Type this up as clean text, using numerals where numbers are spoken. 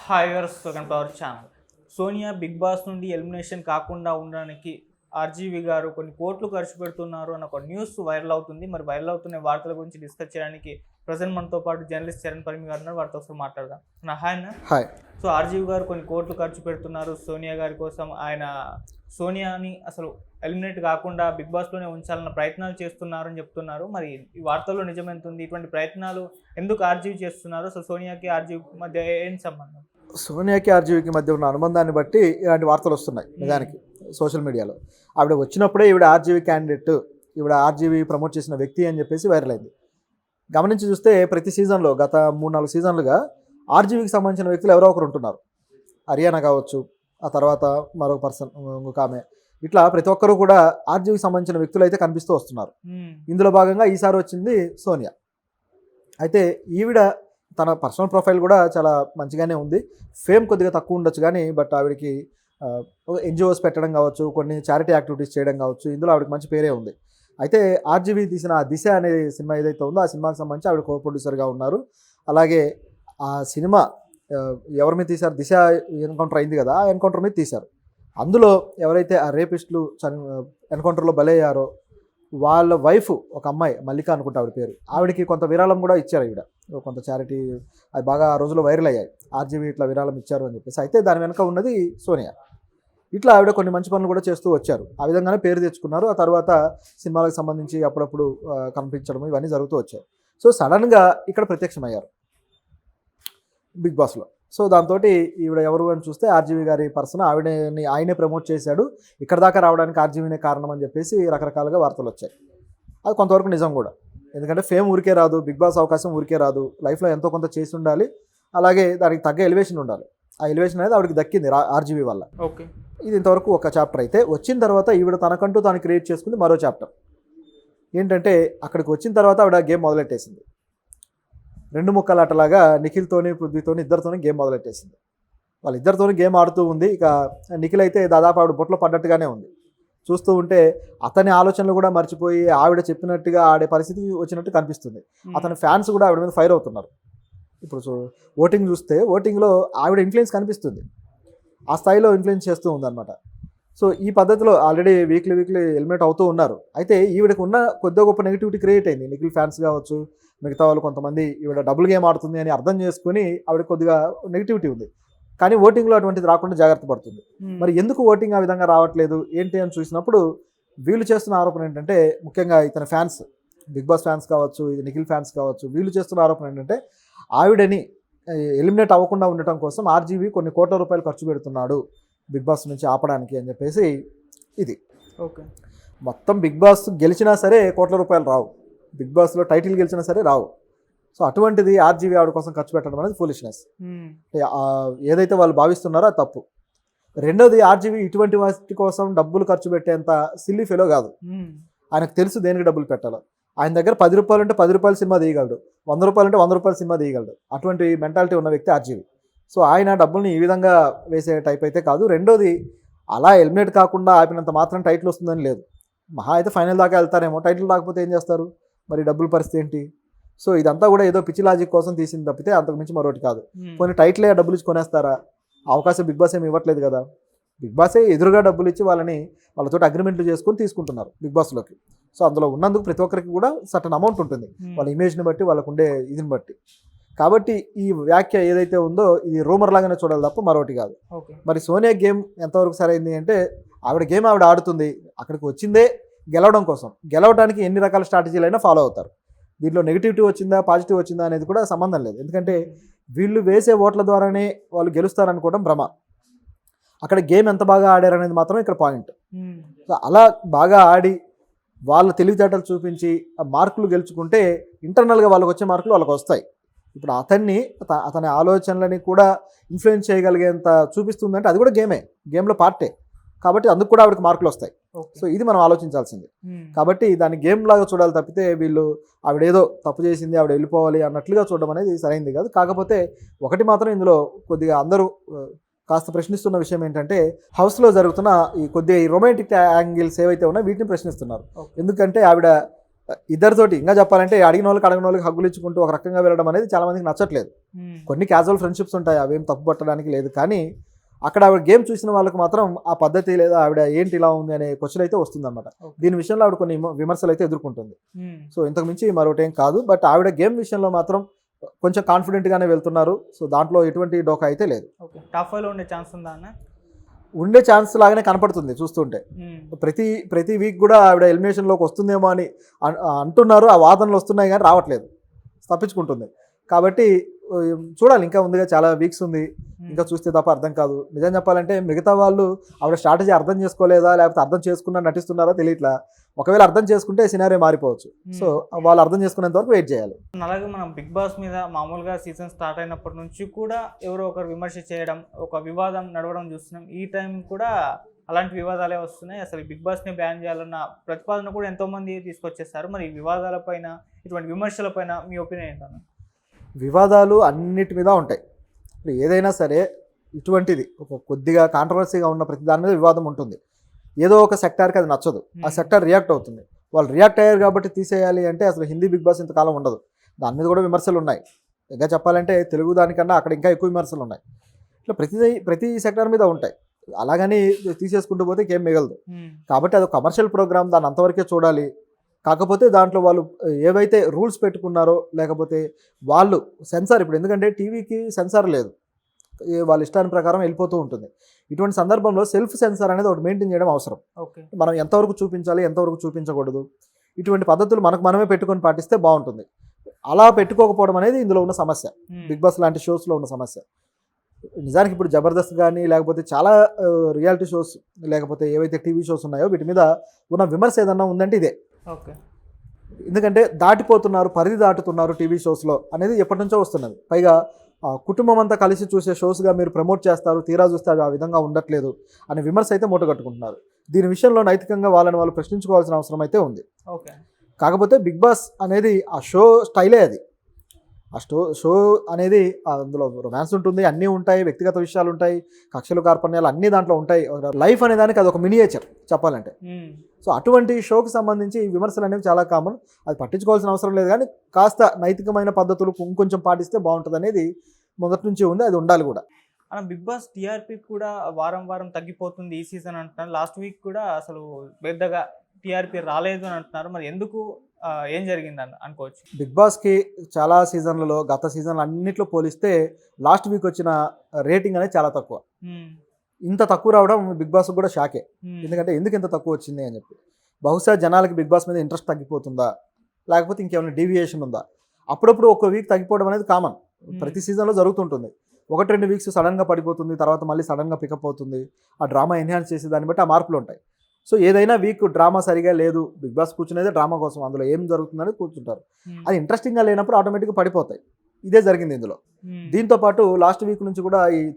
Hi viewers, welcome to our channel. Sonia Bigg Boss నుండి elimination కాకుండా ఉండడానికి ఆర్జీవి గారు కొన్ని కోట్లు ఖర్చు పెడుతున్నారు అన్న ఒక న్యూస్ వైరల్ అవుతుంది. మరి వైరల్ అవుతున్న వార్తల గురించి డిస్కస్ చేయడానికి ప్రజెంట్ మనతో పాటు జర్నలిస్ట్ చరణ్ పరిమి గారు ఉన్నారు. వారితో ఒకసారి మాట్లాడదాం. హాయ్ అన్న. హాయ్. సో ఆర్జీవి గారు కొన్ని కోట్లు ఖర్చు పెడుతున్నారు సోనియా గారి కోసం. ఆయన సోనియాని అసలు ఎలిమినేట్ కాకుండా బిగ్ బాస్లోనే ఉంచాలన్న ప్రయత్నాలు చేస్తున్నారని చెప్తున్నారు. మరి ఈ వార్తల్లో నిజం ఎంత ఉంది? ఇటువంటి ప్రయత్నాలు ఎందుకు ఆర్జీవి చేస్తున్నారు? అసలు సోనియాకి ఆర్జీవి మధ్య ఏం సంబంధం? సోనియాకి ఆర్జీవికి మధ్య ఉన్న అనుబంధాన్ని బట్టి ఇలాంటి వార్తలు వస్తున్నాయి నిజానికి సోషల్ మీడియాలో. ఆవిడ వచ్చినప్పుడే ఈవిడ ఆర్జీవి క్యాండిడేట్, ఈవిడ ఆర్జీవి ప్రమోట్ చేసిన వ్యక్తి అని చెప్పేసి వైరల్ అయింది. గమనించి చూస్తే ప్రతి సీజన్లో గత 3-4 సీజన్లుగా ఆర్జీవికి సంబంధించిన వ్యక్తులు ఎవరో ఒకరు ఉంటున్నారు. హరియానా కావచ్చు, ఆ తర్వాత మరొక పర్సన్, ఇంకొక ఆమె, ఇట్లా ప్రతి ఒక్కరూ కూడా ఆర్జీవికి సంబంధించిన వ్యక్తులు అయితే కనిపిస్తూ వస్తున్నారు. ఇందులో భాగంగా ఈసారి వచ్చింది సోనియా. అయితే ఈవిడ తన పర్సనల్ ప్రొఫైల్ కూడా చాలా మంచిగానే ఉంది. ఫేమ్ కొద్దిగా తక్కువ ఉండొచ్చు కానీ బట్ ఆవిడకి ఎన్జిఓస్ పెట్టడం కావచ్చు, కొన్ని చారిటీ యాక్టివిటీస్ చేయడం కావచ్చు, ఇందులో ఆవిడకి మంచి పేరే ఉంది. అయితే ఆర్జీవి తీసిన దిశ అనే సినిమా ఏదైతే ఉందో ఆ సినిమాకి సంబంధించి ఆవిడ కో ప్రొడ్యూసర్గా ఉన్నారు. అలాగే ఆ సినిమా ఎవరి మీద తీశారు, దిశ ఎన్కౌంటర్ అయింది కదా, ఆ ఎన్కౌంటర్ మీద తీశారు. అందులో ఎవరైతే ఆ రేపిస్టులు ఎన్కౌంటర్లో బలయ్యారో వాళ్ళ వైఫ్ ఒక అమ్మాయి, మల్లిక అనుకుంటా ఆవిడ పేరు, ఆవిడకి కొంత విరాళం కూడా ఇచ్చారు. ఈవిడ కొంత చారిటీ, అది బాగా ఆ రోజుల్లో వైరల్ అయ్యాయి, ఆర్జీవి ఇట్లా విరాళం ఇచ్చారు అని చెప్పేసి. అయితే దాని వెనక ఉన్నది సోనియా. ఇట్లా ఆవిడ కొన్ని మంచి పనులు కూడా చేస్తూ వచ్చారు. ఆ విధంగానే పేరు తెచ్చుకున్నారు. ఆ తర్వాత సినిమాలకు సంబంధించి అప్పుడప్పుడు కనిపించడం ఇవన్నీ జరుగుతూ వచ్చాయి. సో సడన్గా ఇక్కడ ప్రత్యక్షమయ్యారు బిగ్ బాస్లో. సో దాంతో ఈవిడ ఎవరు అని చూస్తే ఆర్జీవి గారి పర్సన్, ఆయనే ప్రమోట్ చేశాడు, ఇక్కడ దాకా రావడానికి ఆర్జీవినే కారణం అని చెప్పేసి రకరకాలుగా వార్తలు వచ్చాయి. అది కొంతవరకు నిజం కూడా. ఎందుకంటే ఫేమ్ ఊరికే రాదు, బిగ్ బాస్ అవకాశం ఊరికే రాదు, లైఫ్లో ఎంతో కొంత చేసి ఉండాలి, అలాగే దానికి తగ్గ ఎలివేషన్ ఉండాలి. ఆ ఎలివేషన్ అనేది ఆవిడకి దక్కింది ఆర్జీవి వల్ల. ఓకే, ఇది ఇంతవరకు ఒక చాప్టర్. అయితే వచ్చిన తర్వాత ఈవిడ తనకంటూ తాను క్రియేట్ చేసుకుంది మరో చాప్టర్. ఏంటంటే అక్కడికి వచ్చిన తర్వాత ఆవిడ గేమ్ మొదలెట్టేసింది. 2 ముక్కలాటలాగా నిఖిల్తోని పృథ్వీతోని ఇద్దరితోని గేమ్ మొదలెట్టేసింది. వాళ్ళిద్దరితోని గేమ్ ఆడుతూ ఉంది. ఇక నిఖిల్ అయితే దాదాపు ఆవిడ బొట్లో పడ్డట్టుగానే ఉంది. చూస్తూ ఉంటే అతని ఆలోచనలు కూడా మర్చిపోయి ఆవిడ చెప్పినట్టుగా ఆడే పరిస్థితి వచ్చినట్టు కనిపిస్తుంది. అతని ఫ్యాన్స్ కూడా ఆవిడ మీద ఫైర్ అవుతున్నారు. ఇప్పుడు ఓటింగ్ చూస్తే ఓటింగ్లో ఆవిడ ఇన్ఫ్లుయెన్స్ కనిపిస్తుంది, ఆ స్థాయిలో ఇన్ఫ్లుయెన్స్ చేస్తూ ఉందన్నమాట. సో ఈ పద్ధతిలో ఆల్రెడీ వీక్లీ ఎలిమినేట్ అవుతూ ఉన్నారు. అయితే ఈవిడకు ఉన్న కొద్దిగా గొప్ప నెగిటివిటీ క్రియేట్ అయింది. నిఖిల్ ఫ్యాన్స్ కావచ్చు, మిగతా వాళ్ళు కొంతమంది ఈవిడ డబుల్ గేమ్ ఆడుతుంది అని అర్థం చేసుకుని ఆవిడ కొద్దిగా నెగిటివిటీ ఉంది. కానీ ఓటింగ్లో అటువంటిది రాకుండా జాగ్రత్త పడుతుంది. మరి ఎందుకు ఓటింగ్ ఆ విధంగా రావట్లేదు ఏంటి అని చూసినప్పుడు వీళ్ళు చేస్తున్న ఆరోపణ ఏంటంటే, ముఖ్యంగా ఇతని ఫ్యాన్స్, బిగ్ బాస్ ఫ్యాన్స్ కావచ్చు, ఇది నిఖిల్ ఫ్యాన్స్ కావచ్చు, వీళ్ళు చేస్తున్న ఆరోపణ ఏంటంటే ఆవిడని ఎలిమినేట్ అవ్వకుండా ఉండటం కోసం ఆర్జీవి కొన్ని కోట్ల రూపాయలు ఖర్చు పెడుతున్నాడు బిగ్ బాస్ నుంచి ఆపడానికి అని చెప్పేసి. ఇది ఓకే, మొత్తం బిగ్ బాస్ గెలిచినా సరే కోట్ల రూపాయలు రావు, బిగ్ బాస్లో టైటిల్ గెలిచినా సరే రావు. సో అటువంటిది ఆర్జీవి ఆవిడ కోసం ఖర్చు పెట్టడం అనేది ఫూలిష్నెస్. ఏదైతే వాళ్ళు భావిస్తున్నారో అది తప్పు. రెండోది, ఆర్జీవి ఇటువంటి వాటి కోసం డబ్బులు ఖర్చు పెట్టేంత సిల్లీ ఫెలో కాదు. ఆయనకు తెలుసు దేనికి డబ్బులు పెట్టాలో. ఆయన దగ్గర 10 రూపాయలు అంటే 10 రూపాయల సినిమా తీయగలడు, 100 రూపాయలు అంటే 100 రూపాయల సినిమా తీయగలడు. అటువంటి మెంటాలిటీ ఉన్న వ్యక్తి ఆర్జీవి. సో ఆయన డబ్బుల్ని ఈ విధంగా వేసే టైప్ అయితే కాదు. రెండోది, అలా ఎలిమినేట్ కాకుండా ఆపినంత మాత్రం టైటిల్ వస్తుందని లేదు. మహా అయితే ఫైనల్ దాకా వెళ్తారేమో, టైటిల్ రాకపోతే ఏం చేస్తారు, మరి డబ్బుల పరిస్థితి ఏంటి? సో ఇదంతా కూడా ఏదో పిచ్చి లాజిక్ కోసం తీసింది తప్పితే అంతకు మించి మరొకటి కాదు. కొన్ని టైటిలే డబ్బులు ఇచ్చి కొనేస్తారా? అవకాశం బిగ్ బాస్ ఏమి ఇవ్వట్లేదు కదా. బిగ్ బాసే ఎదురుగా డబ్బులు ఇచ్చి వాళ్ళతో అగ్రిమెంట్లు చేసుకొని తీసుకుంటున్నారు బిగ్ బాస్లోకి. సో అందులో ఉన్నందుకు ప్రతి ఒక్కరికి కూడా సర్టన్ అమౌంట్ ఉంటుంది, వాళ్ళ ఇమేజ్ని బట్టి, వాళ్ళకు ఉండే ఇదిని బట్టి. కాబట్టి ఈ వ్యాఖ్య ఏదైతే ఉందో ఇది రూమర్ లాగానే చూడాలి తప్ప మరొకటి కాదు. మరి సోనియా గేమ్ ఎంతవరకు సరైంది అంటే, ఆవిడ గేమ్ ఆవిడ ఆడుతుంది, అక్కడికి వచ్చిందే గెలవడం కోసం. గెలవడానికి ఎన్ని రకాల స్ట్రాటజీలు అయినా ఫాలో అవుతారు. దీంట్లో నెగిటివిటీ వచ్చిందా పాజిటివ్ వచ్చిందా అనేది కూడా సంబంధం లేదు. ఎందుకంటే వీళ్ళు వేసే ఓట్ల ద్వారానే వాళ్ళు గెలుస్తారనుకోవడం భ్రమ. అక్కడ గేమ్ ఎంత బాగా ఆడారనేది మాత్రం ఇక్కడ పాయింట్. సో అలా బాగా ఆడి వాళ్ళ తెలివితేటలు చూపించి ఆ మార్కులు గెలుచుకుంటే ఇంటర్నల్గా వాళ్ళకి వచ్చే మార్కులు వాళ్ళకి వస్తాయి. ఇప్పుడు అతని ఆలోచనలని కూడా ఇన్ఫ్లుయెన్స్ చేయగలిగేంత చూపిస్తుందంటే అది కూడా గేమ్లో పార్టే. కాబట్టి అందుకు కూడా ఆవిడకి మార్కులు వస్తాయి. సో ఇది మనం ఆలోచించాల్సింది. కాబట్టి దాన్ని గేమ్ లాగా చూడాలి తప్పితే వీళ్ళు ఆవిడేదో తప్పు చేసింది, ఆవిడ వెళ్ళిపోవాలి అన్నట్లుగా చూడడం అనేది సరైనది కాదు. కాకపోతే ఒకటి మాత్రం ఇందులో కొద్దిగా అందరూ కాస్త ప్రశ్నిస్తున్న విషయం ఏంటంటే, హౌస్లో జరుగుతున్న ఈ కొద్దిగా ఈ రొమాంటిక్ యాంగిల్స్ ఏవైతే ఉన్నాయో వీటిని ప్రశ్నిస్తున్నారు. ఎందుకంటే ఆవిడ ఇద్దరితోటి ఇంకా చెప్పాలంటే అడిగిన వాళ్ళకి హగ్గులు ఇచ్చుకుంటూ ఒక రకంగా వెళ్ళడం అనేది చాలా మందికి నచ్చట్లేదు. కొన్ని క్యాజువల్ ఫ్రెండ్షిప్స్ ఉంటాయి, అవేం తప్పు పట్టడానికి లేదు. కానీ అక్కడ ఆవిడ గేమ్ చూసిన వాళ్ళకి మాత్రం ఆ పద్ధతి లేదా ఆవిడ ఏంటి ఇలా ఉంది అనే క్వశ్చన్ అయితే వస్తుందన్నమాట. దీని విషయంలో ఆవిడ కొన్ని విమర్శలు అయితే ఎదుర్కొంటుంది. సో ఇంతకు మించి మరొకటేం కాదు. బట్ ఆవిడ గేమ్ విషయంలో మాత్రం కొంచెం కాన్ఫిడెంట్గానే వెళ్తున్నారు. సో దాంట్లో ఎటువంటి డోకా అయితే లేదు. టాప్ 5లో ఉండే ఛాన్స్ ఉందా అన్న? ఉండే ఛాన్స్ లాగానే కనపడుతుంది చూస్తుంటే. ప్రతి వీక్ కూడా ఆవిడ ఎలిమినేషన్లోకి వస్తుందేమో అని అంటున్నారు. ఆ వాదనలు వస్తున్నాయి కానీ రావట్లేదు, తప్పించుకుంటుంది. కాబట్టి చూడాలి, ఇంకా ఉందిగా, చాలా వీక్స్ ఉంది, ఇంకా చూస్తే తప్ప అర్థం కాదు. నిజం చెప్పాలంటే మిగతా వాళ్ళు ఆవిడ స్ట్రాటజీ అర్థం చేసుకోలేదా లేకపోతే అర్థం చేసుకున్నా నటిస్తున్నారా తెలియట్లా. ఒకవేళ అర్థం చేసుకుంటే సినారియో మారిపోవచ్చు. సో వాళ్ళు అర్థం చేసుకునేంత వరకు వెయిట్ చేయాలి. అలాగే మనం బిగ్ బాస్ మీద మామూలుగా సీజన్ స్టార్ట్ అయినప్పటి నుంచి కూడా ఎవరో ఒకరు విమర్శ చేయడం, ఒక వివాదం నడవడం చూస్తున్నాం. ఈ టైం కూడా అలాంటి వివాదాలే వస్తున్నాయి. అసలు బిగ్ బాస్ని బ్యాన్ చేయాలన్న ప్రతిపాదన కూడా ఎంతోమంది తీసుకొచ్చేస్తారు. మరి ఈ వివాదాలపైన, ఇటువంటి విమర్శలపైన మీ ఒపీనియన్ ఏంటన్నా? వివాదాలు అన్నిటి మీద ఉంటాయి. ఏదైనా సరే ఇటువంటిది ఒక కొద్దిగా కాంట్రవర్సీగా ఉన్న ప్రతి దాని మీద వివాదం ఉంటుంది. ఏదో ఒక సెక్టార్కి అది నచ్చదు, ఆ సెక్టార్ రియాక్ట్ అవుతుంది. వాళ్ళు రియాక్ట్ అయ్యారు కాబట్టి తీసేయాలి అంటే అసలు హిందీ బిగ్ బాస్ ఇంతకాలం ఉండదు. దాని మీద కూడా విమర్శలు ఉన్నాయి. ఇంకా చెప్పాలంటే తెలుగు దానికన్నా అక్కడ ఇంకా ఎక్కువ విమర్శలు ఉన్నాయి. ఇట్లా ప్రతి సెక్టార్ మీద ఉంటాయి. అలాగని తీసేసుకుంటూ పోతే ఇంకేం మిగలదు. కాబట్టి అది కమర్షియల్ ప్రోగ్రామ్, దాన్ని అంతవరకే చూడాలి. కాకపోతే దాంట్లో వాళ్ళు ఏవైతే రూల్స్ పెట్టుకున్నారో లేకపోతే వాళ్ళు సెన్సార్, ఇప్పుడు ఎందుకంటే టీవీకి సెన్సార్ లేదు, వాళ్ళ ఇష్టాన్ని ప్రకారం వెళ్ళిపోతూ ఉంటుంది. ఇటువంటి సందర్భంలో సెల్ఫ్ సెన్సార్ అనేది ఒకటి మెయింటైన్ చేయడం అవసరం. మనం ఎంతవరకు చూపించాలి, ఎంతవరకు చూపించకూడదు, ఇటువంటి పద్ధతులు మనమే పెట్టుకొని పాటిస్తే బాగుంటుంది. అలా పెట్టుకోకపోవడం అనేది ఇందులో ఉన్న సమస్య, బిగ్ బాస్ లాంటి షోస్లో ఉన్న సమస్య. నిజానికి ఇప్పుడు జబర్దస్త్ కానీ లేకపోతే చాలా రియాలిటీ షోస్ లేకపోతే ఏవైతే టీవీ షోస్ ఉన్నాయో వీటి మీద ఉన్న విమర్శ ఏదన్నా ఉందంటే ఇదే. ఎందుకంటే దాటిపోతున్నారు, పరిధి దాటుతున్నారు టీవీ షోస్లో అనేది ఎప్పటి నుంచో వస్తున్నది. పైగా కుటుంబం అంతా కలిసి చూసే షోస్గా మీరు ప్రమోట్ చేస్తారు, తీరా చూస్తే అవి ఆ విధంగా ఉండట్లేదు అనే విమర్శ అయితే మూటగట్టుకుంటున్నారు. దీని విషయంలో నైతికంగా వాళ్ళని వాళ్ళు ప్రశ్నించుకోవాల్సిన అవసరం అయితే ఉంది. కాకపోతే బిగ్ బాస్ అనేది ఆ షో స్టైలే అది. ఆ షో అనేది అందులో రొమాన్స్ ఉంటుంది, అన్నీ ఉంటాయి, వ్యక్తిగత విషయాలు ఉంటాయి, కక్షలు కార్పణ్యాలు అన్నీ దాంట్లో ఉంటాయి. లైఫ్ అనే దానికి అది ఒక మినియేచర్ చెప్పాలంటే. సో అటువంటి షోకి సంబంధించి విమర్శలు అనేవి చాలా కామన్. అది పట్టించుకోవాల్సిన అవసరం లేదు. కానీ కాస్త నైతికమైన పద్ధతులు కొంచెం పాటిస్తే బాగుంటుంది అనేది మొదటి నుంచి ఉంది, అది ఉండాలి కూడా. అలా బిగ్ బాస్ టీఆర్పీ కూడా వారం వారం తగ్గిపోతుంది ఈ సీజన్ అంటున్నారు. లాస్ట్ వీక్ కూడా అసలు పెద్దగా టీఆర్పీ రాలేదు అని అంటున్నారు. మరి ఎందుకు, ఏం జరిగిందని అనుకోవచ్చు? బిగ్ బాస్కి చాలా సీజన్లలో, గత సీజన్లు అన్నింటిలో పోలిస్తే లాస్ట్ వీక్ వచ్చిన రేటింగ్ అనేది చాలా తక్కువ. ఇంత తక్కువ రావడం బిగ్ బాస్ కూడా షాకే. ఎందుకంటే ఎందుకు ఇంత తక్కువ వచ్చింది అని చెప్పి. బహుశా జనాలకి బిగ్ బాస్ మీద ఇంట్రెస్ట్ తగ్గిపోతుందా లేకపోతే ఇంకేమైనా డీవియేషన్ ఉందా? అప్పుడప్పుడు ఒక వీక్ తగ్గిపోవడం అనేది కామన్, ప్రతి సీజన్లో జరుగుతుంటుంది. 1-2 వీక్స్ సడన్గా పడిపోతుంది, తర్వాత మళ్ళీ సడన్గా పికప్ అవుతుంది. ఆ డ్రామా ఎన్హాన్స్ చేసే దాన్ని బట్టి ఆ మార్పులు ఉంటాయి. సో ఏదైనా వీక్ డ్రామా సరిగా లేదు, బిగ్ బాస్ కూర్చునేదే డ్రామా కోసం, అందులో ఏం జరుగుతుందని కూర్చుంటారు. అది ఇంట్రెస్టింగ్గా లేనప్పుడు ఆటోమేటిక్గా పడిపోతాయి. ఇదే జరిగింది ఇందులో. దీంతో పాటు లాస్ట్ వీక్ నుంచి కూడా ఈ